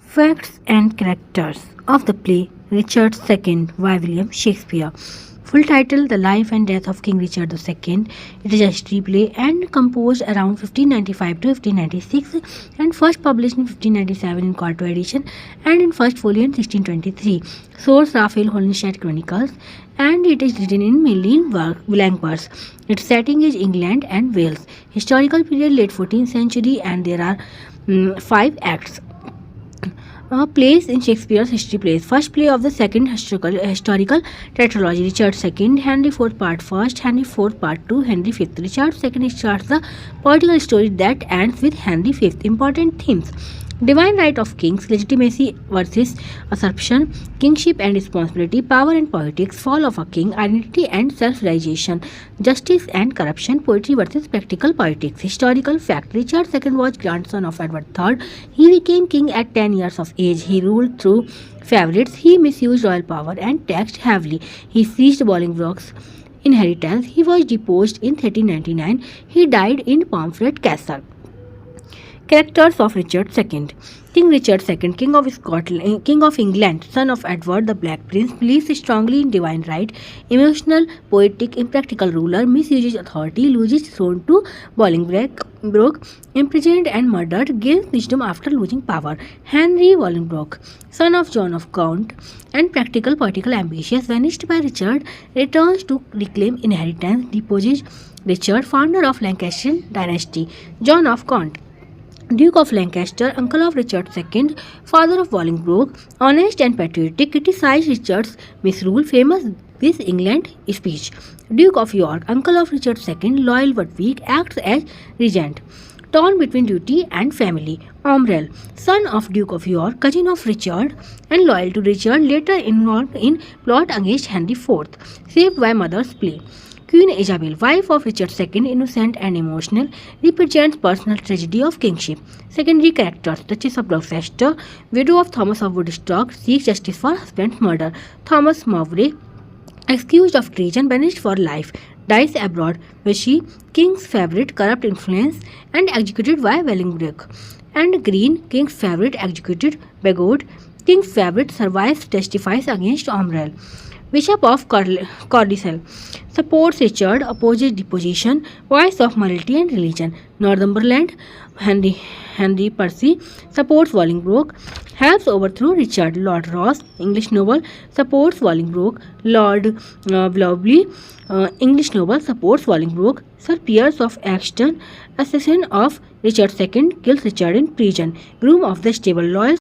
Facts and characters of the play Richard II by William Shakespeare. Full title The Life and Death of King Richard II. It is a history play and composed around 1595 to 1596 and first published in 1597 in quarto edition and in first folio in 1623. Source Raphael Holinshed Chronicles, and it is written in mainly in blank verse. Its setting is England and Wales. Historical period late 14th century, and there are 5 acts. Plays in Shakespeare's history plays. First play of the second historical tetralogy, Richard II, Henry IV Part 1, Henry IV Part 2, Henry V. Richard II starts the political story that ends with Henry V. Important themes: divine right of kings, legitimacy versus usurpation, kingship and responsibility, power and politics, fall of a king, identity and self-realization, justice and corruption, poetry versus practical politics. Historical fact: Richard II was grandson of Edward III. He became king at 10 years of age. He ruled through favorites. He misused royal power and taxed heavily. He seized Bolingbroke's inheritance. He was deposed in 1399. He died in Pomfret Castle. Characters of Richard II. King Richard II, King of Scotland, King of England, son of Edward the Black Prince, believes strongly in divine right, emotional, poetic, impractical ruler, misuses authority, loses throne to Bolingbroke, imprisoned and murdered, gains wisdom after losing power. Henry Bolingbroke, son of John of Gaunt, and practical political ambitious, vanished by Richard, returns to reclaim inheritance, deposes Richard, founder of Lancashire dynasty. John of Gaunt, Duke of Lancaster, uncle of Richard II, father of Bolingbroke, honest and patriotic, criticized Richard's misrule, famous This England speech. Duke of York, uncle of Richard II, loyal but weak, acts as regent, torn between duty and family. Omrel, son of Duke of York, cousin of Richard, and loyal to Richard, later involved in plot against Henry IV, saved by mother's plea. Queen Isabel, wife of Richard II, innocent and emotional, represents personal tragedy of kingship. Secondary characters: Duchess of Gloucester, widow of Thomas of Woodstock, seeks justice for husband's murder. Thomas Mowbray, accused of treason, banished for life, dies abroad. Vichy, king's favorite, corrupt influence, and executed by Bolingbroke. And Green, king's favorite, executed. Bagot, king's favorite, survives, testifies against Omrel. Bishop of Cordisel, supports Richard, opposes deposition, voice of morality and religion. Northumberland, Henry Percy, supports Bolingbroke, helps overthrow Richard. Lord Ross, English noble, supports Bolingbroke. Lord Blobly, English noble, supports Bolingbroke. Sir Piers of Axton, assassin of Richard II, kills Richard in prison. Groom of the stable, loyal